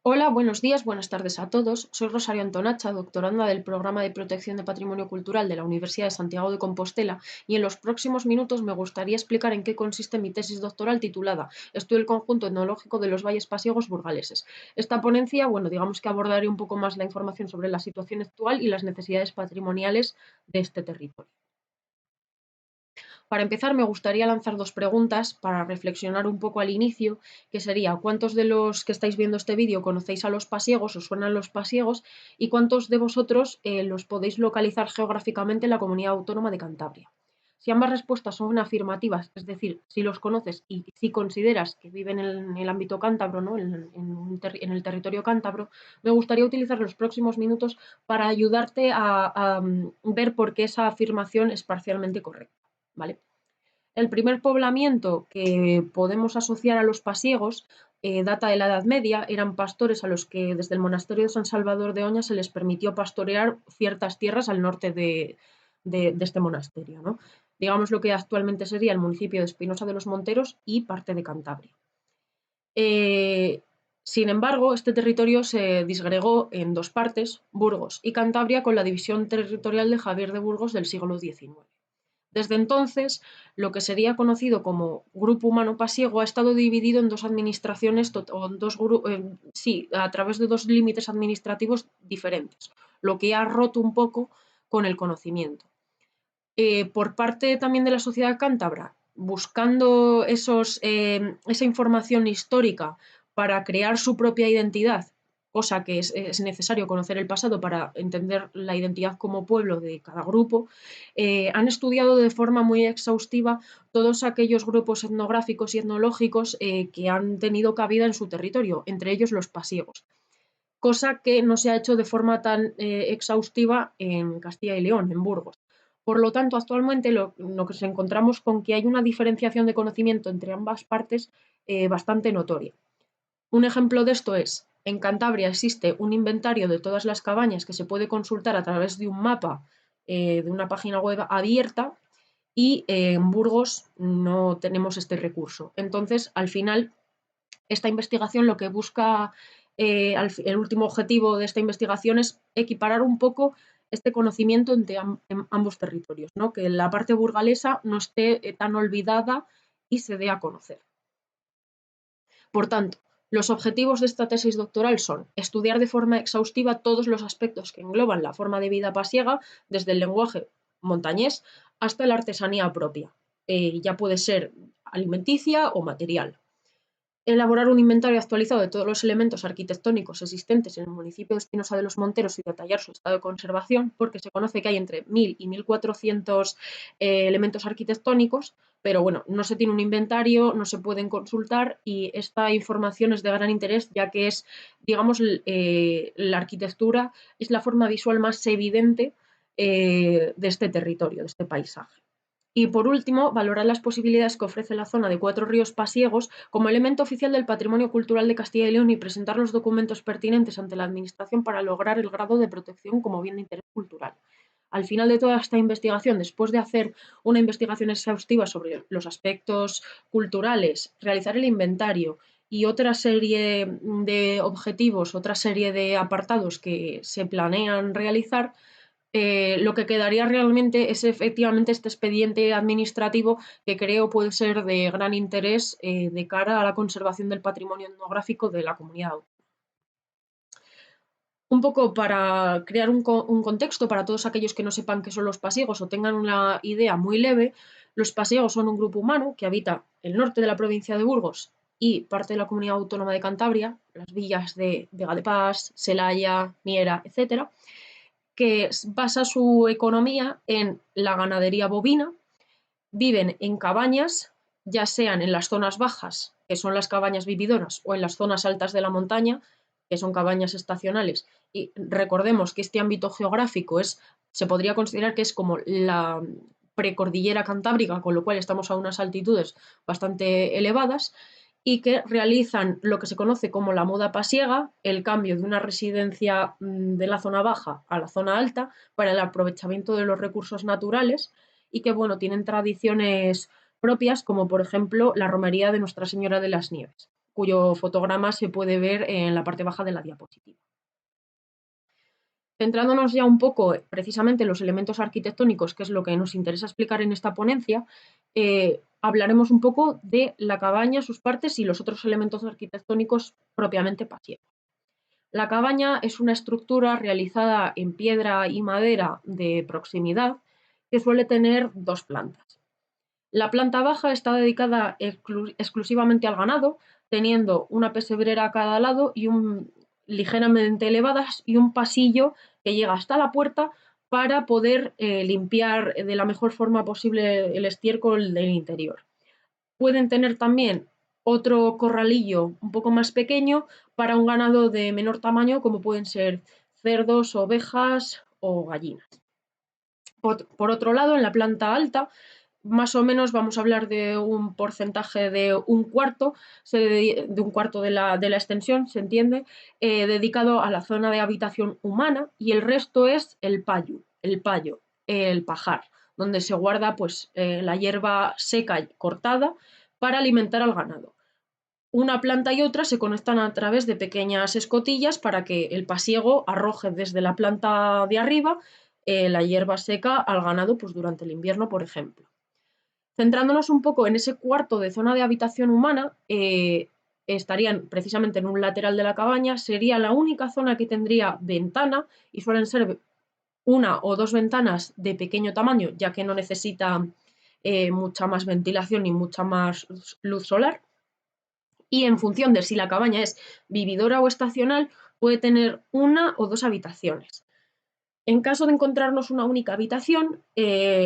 Hola, buenos días, buenas tardes a todos. Soy Rosario Antonacha, doctoranda del Programa de Protección de Patrimonio Cultural de la Universidad de Santiago de Compostela, y en los próximos minutos me gustaría explicar en qué consiste mi tesis doctoral titulada Estudio del conjunto etnológico de los valles pasiegos burgaleses. Esta ponencia, digamos que abordaré un poco más la información sobre la situación actual y las necesidades patrimoniales de este territorio. Para empezar, me gustaría lanzar dos preguntas para reflexionar un poco al inicio, que sería ¿cuántos de los que estáis viendo este vídeo conocéis a los pasiegos, os suenan los pasiegos? ¿Y cuántos de vosotros los podéis localizar geográficamente en la Comunidad Autónoma de Cantabria? Si ambas respuestas son afirmativas, es decir, si los conoces y si consideras que viven en el ámbito cántabro, ¿no? En el territorio cántabro, me gustaría utilizar los próximos minutos para ayudarte a ver por qué esa afirmación es parcialmente correcta. ¿Vale? El primer poblamiento que podemos asociar a los pasiegos data de la Edad Media, eran pastores a los que desde el monasterio de San Salvador de Oña se les permitió pastorear ciertas tierras al norte de este monasterio, ¿no? Digamos lo que actualmente sería el municipio de Espinosa de los Monteros y parte de Cantabria. Eh, Sin embargo, este territorio se disgregó en dos partes, Burgos y Cantabria, con la división territorial de Javier de Burgos del siglo XIX. Desde entonces, lo que sería conocido como Grupo Humano Pasiego ha estado dividido en dos administraciones, o dos sí, a través de dos límites administrativos diferentes, lo que ha roto un poco con el conocimiento. Por parte también de la sociedad cántabra, buscando esa información histórica para crear su propia identidad, cosa que es necesario conocer el pasado para entender la identidad como pueblo de cada grupo, han estudiado de forma muy exhaustiva todos aquellos grupos etnográficos y etnológicos que han tenido cabida en su territorio, entre ellos los pasiegos, cosa que no se ha hecho de forma tan exhaustiva en Castilla y León, en Burgos. Por lo tanto, actualmente lo que nos encontramos con que hay una diferenciación de conocimiento entre ambas partes bastante notoria. Un ejemplo de esto es, en Cantabria existe un inventario de todas las cabañas que se puede consultar a través de un mapa de una página web abierta, y en Burgos no tenemos este recurso. Entonces, al final, esta investigación lo que busca, el último objetivo de esta investigación es equiparar un poco este conocimiento entre en ambos territorios, ¿no? Que la parte burgalesa no esté tan olvidada y se dé a conocer. Por tanto, los objetivos de esta tesis doctoral son estudiar de forma exhaustiva todos los aspectos que engloban la forma de vida pasiega, desde el lenguaje montañés hasta la artesanía propia, ya puede ser alimenticia o material. Elaborar un inventario actualizado de todos los elementos arquitectónicos existentes en el municipio de Espinosa de los Monteros y detallar su estado de conservación, porque se conoce que hay entre 1000 y 1400 elementos arquitectónicos, pero bueno, no se tiene un inventario, no se pueden consultar, y esta información es de gran interés, ya que es, digamos, la arquitectura es la forma visual más evidente de este territorio, de este paisaje. Y por último, valorar las posibilidades que ofrece la zona de Cuatro Ríos Pasiegos como elemento oficial del patrimonio cultural de Castilla y León, y presentar los documentos pertinentes ante la Administración para lograr el grado de protección como bien de interés cultural. Al final de toda esta investigación, después de hacer una investigación exhaustiva sobre los aspectos culturales, realizar el inventario y otra serie de objetivos, otra serie de apartados que se planean realizar, lo que quedaría realmente es efectivamente este expediente administrativo, que creo puede ser de gran interés de cara a la conservación del patrimonio etnográfico de la comunidad. Un poco para crear un contexto para todos aquellos que no sepan qué son los pasiegos o tengan una idea muy leve, los pasiegos son un grupo humano que habita el norte de la provincia de Burgos y parte de la comunidad autónoma de Cantabria, las villas de Vega de Pas, Celaya, Miera, etcétera, que basa su economía en la ganadería bovina. Viven en cabañas, ya sean en las zonas bajas, que son las cabañas vividoras, o en las zonas altas de la montaña, que son cabañas estacionales. Y recordemos que este ámbito geográfico se podría considerar que es como la precordillera cantábrica, con lo cual estamos a unas altitudes bastante elevadas, y que realizan lo que se conoce como la muda pasiega, el cambio de una residencia de la zona baja a la zona alta para el aprovechamiento de los recursos naturales, y que tienen tradiciones propias, como por ejemplo la romería de Nuestra Señora de las Nieves. cuyo fotograma se puede ver en la parte baja de la diapositiva. Centrándonos ya un poco precisamente en los elementos arquitectónicos, que es lo que nos interesa explicar en esta ponencia, hablaremos un poco de la cabaña, sus partes y los otros elementos arquitectónicos propiamente pasiegos. La cabaña es una estructura realizada en piedra y madera de proximidad que suele tener dos plantas. La planta baja está dedicada exclusivamente al ganado, teniendo una pesebrera a cada lado y ligeramente elevadas y un pasillo que llega hasta la puerta para poder limpiar de la mejor forma posible el estiércol del interior. Pueden tener también otro corralillo un poco más pequeño para un ganado de menor tamaño, como pueden ser cerdos, ovejas o gallinas. Por otro lado, en la planta alta, más o menos vamos a hablar de un porcentaje de un cuarto, de un cuarto de la extensión, se entiende, dedicado a la zona de habitación humana, y el resto es el payo, el pajar, donde se guarda pues, la hierba seca y cortada para alimentar al ganado. Una planta y otra se conectan a través de pequeñas escotillas para que el pasiego arroje desde la planta de arriba la hierba seca al ganado pues, durante el invierno, por ejemplo. Centrándonos un poco en ese cuarto de zona de habitación humana, estarían precisamente en un lateral de la cabaña, sería la única zona que tendría ventana y suelen ser una o dos ventanas de pequeño tamaño, ya que no necesita mucha más ventilación ni mucha más luz solar. Y en función de si la cabaña es vividora o estacional, puede tener una o dos habitaciones. En caso de encontrarnos una única habitación,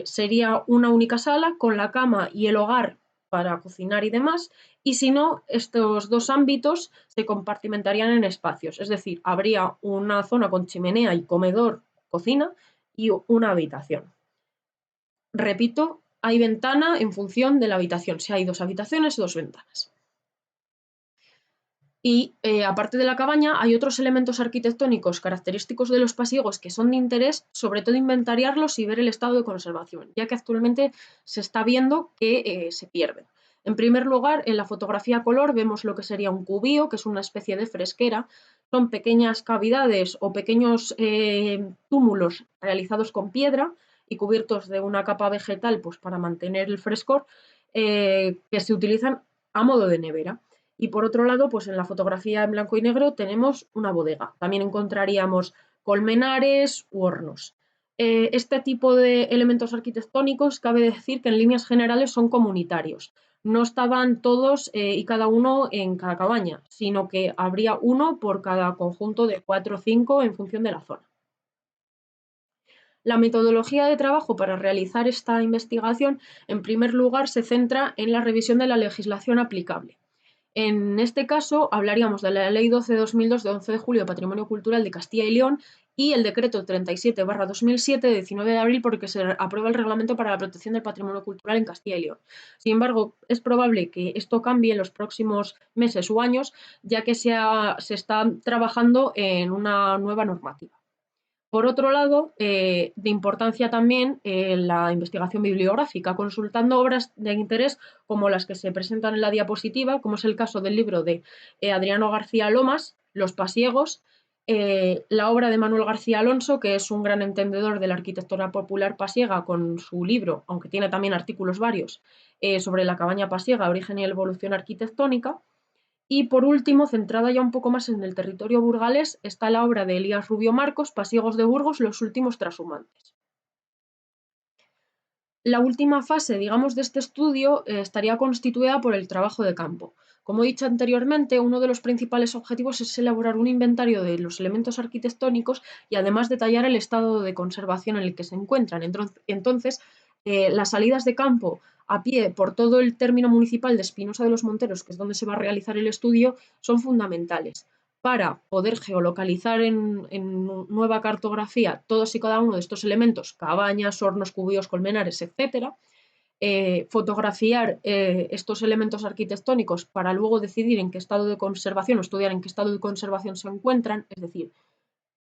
sería una única sala con la cama y el hogar para cocinar y demás, y si no, estos dos ámbitos se compartimentarían en espacios, es decir, habría una zona con chimenea y comedor, cocina y una habitación. Repito, hay ventana en función de la habitación, si hay dos habitaciones, dos ventanas. Y aparte de la cabaña, hay otros elementos arquitectónicos característicos de los pasiegos que son de interés, sobre todo inventariarlos y ver el estado de conservación, ya que actualmente se está viendo que se pierden. En primer lugar, en la fotografía a color vemos lo que sería un cubío, que es una especie de fresquera. Son pequeñas cavidades o pequeños túmulos realizados con piedra y cubiertos de una capa vegetal pues, para mantener el frescor, que se utilizan a modo de nevera. Y por otro lado, pues en la fotografía en blanco y negro tenemos una bodega. También encontraríamos colmenares u hornos. Este tipo de elementos arquitectónicos cabe decir que en líneas generales son comunitarios. No estaban todos y cada uno en cada cabaña, sino que habría uno por cada conjunto de 4 o 5 en función de la zona. La metodología de trabajo para realizar esta investigación, en primer lugar, se centra en la revisión de la legislación aplicable. En este caso, hablaríamos de la Ley 12/2002 de 11 de julio de Patrimonio Cultural de Castilla y León y el Decreto 37/2007 de 19 de abril por el que se aprueba el Reglamento para la Protección del Patrimonio Cultural en Castilla y León. Sin embargo, es probable que esto cambie en los próximos meses o años, ya que se está trabajando en una nueva normativa. Por otro lado, de importancia también la investigación bibliográfica, consultando obras de interés como las que se presentan en la diapositiva, como es el caso del libro de Adriano García Lomas, Los pasiegos, la obra de Manuel García Alonso, que es un gran entendedor de la arquitectura popular pasiega, con su libro, aunque tiene también artículos varios, sobre la cabaña pasiega, origen y evolución arquitectónica. Y por último, centrada ya un poco más en el territorio burgalés, está la obra de Elías Rubio Marcos, Pasiegos de Burgos, los últimos trashumantes. La última fase, digamos, de este estudio estaría constituida por el trabajo de campo. Como he dicho anteriormente, uno de los principales objetivos es elaborar un inventario de los elementos arquitectónicos y además detallar el estado de conservación en el que se encuentran. Entonces, las salidas de campo a pie por todo el término municipal de Espinosa de los Monteros, que es donde se va a realizar el estudio, son fundamentales para poder geolocalizar en nueva cartografía todos y cada uno de estos elementos, cabañas, hornos, cubíos, colmenares, etcétera, fotografiar estos elementos arquitectónicos para luego decidir en qué estado de conservación o estudiar en qué estado de conservación se encuentran, es decir,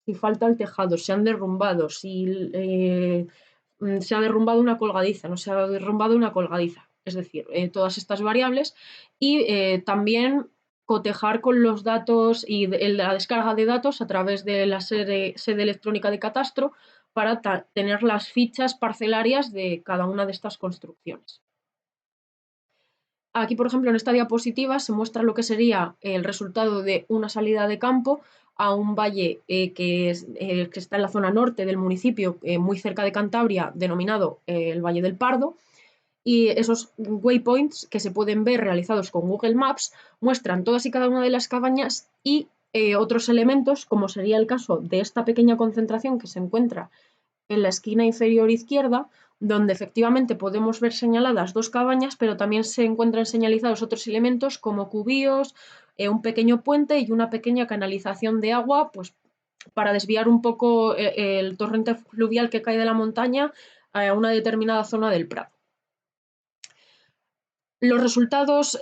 si falta el tejado, se han derrumbado, si se ha derrumbado una colgadiza, no se ha derrumbado una colgadiza, es decir, todas estas variables y también cotejar con los datos y la descarga de datos a través de la sede electrónica de catastro para tener las fichas parcelarias de cada una de estas construcciones. Aquí, por ejemplo, en esta diapositiva se muestra lo que sería el resultado de una salida de campo a un valle que está en la zona norte del municipio, muy cerca de Cantabria, denominado el Valle del Pardo. Y esos waypoints que se pueden ver realizados con Google Maps muestran todas y cada una de las cabañas y otros elementos, como sería el caso de esta pequeña concentración que se encuentra en la esquina inferior izquierda, donde efectivamente podemos ver señaladas dos cabañas, pero también se encuentran señalizados otros elementos como cubíos, un pequeño puente y una pequeña canalización de agua, pues para desviar un poco el torrente fluvial que cae de la montaña a una determinada zona del Prado. Los resultados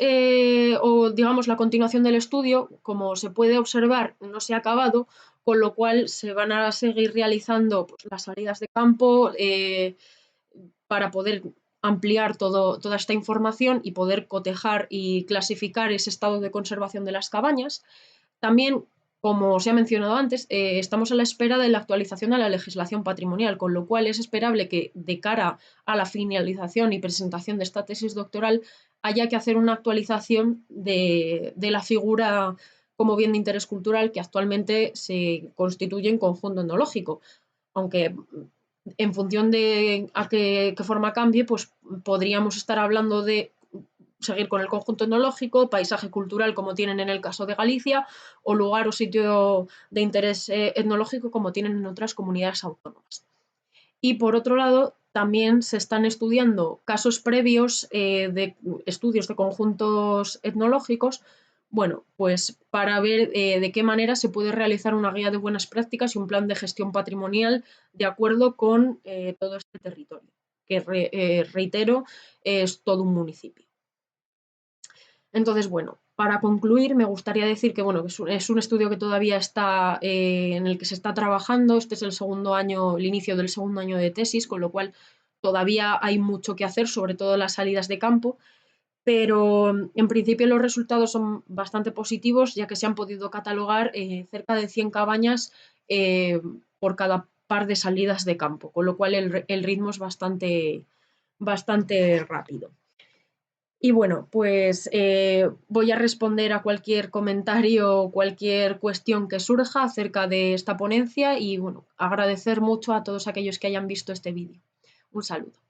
o digamos la continuación del estudio, como se puede observar, no se ha acabado, con lo cual se van a seguir realizando pues, las salidas de campo para poder ampliar toda esta información y poder cotejar y clasificar ese estado de conservación de las cabañas. También, como se ha mencionado antes, estamos a la espera de la actualización de la legislación patrimonial, con lo cual es esperable que de cara a la finalización y presentación de esta tesis doctoral haya que hacer una actualización de la figura como bien de interés cultural que actualmente se constituye en conjunto etnológico, aunque en función de a qué forma cambie, pues podríamos estar hablando de seguir con el conjunto etnológico, paisaje cultural como tienen en el caso de Galicia, o lugar o sitio de interés etnológico como tienen en otras comunidades autónomas. Y por otro lado, también se están estudiando casos previos de estudios de conjuntos etnológicos, bueno, pues para ver de qué manera se puede realizar una guía de buenas prácticas y un plan de gestión patrimonial de acuerdo con todo este territorio, que reitero, es todo un municipio. Entonces, bueno, para concluir, me gustaría decir que, bueno, es un estudio que todavía está, en el que se está trabajando. Este es el segundo año, el inicio del segundo año de tesis, con lo cual todavía hay mucho que hacer, sobre todo las salidas de campo, pero en principio los resultados son bastante positivos, ya que se han podido catalogar cerca de 100 cabañas por cada par de salidas de campo, con lo cual el ritmo es bastante rápido. Y bueno, pues voy a responder a cualquier comentario o cualquier cuestión que surja acerca de esta ponencia y bueno, agradecer mucho a todos aquellos que hayan visto este vídeo. Un saludo.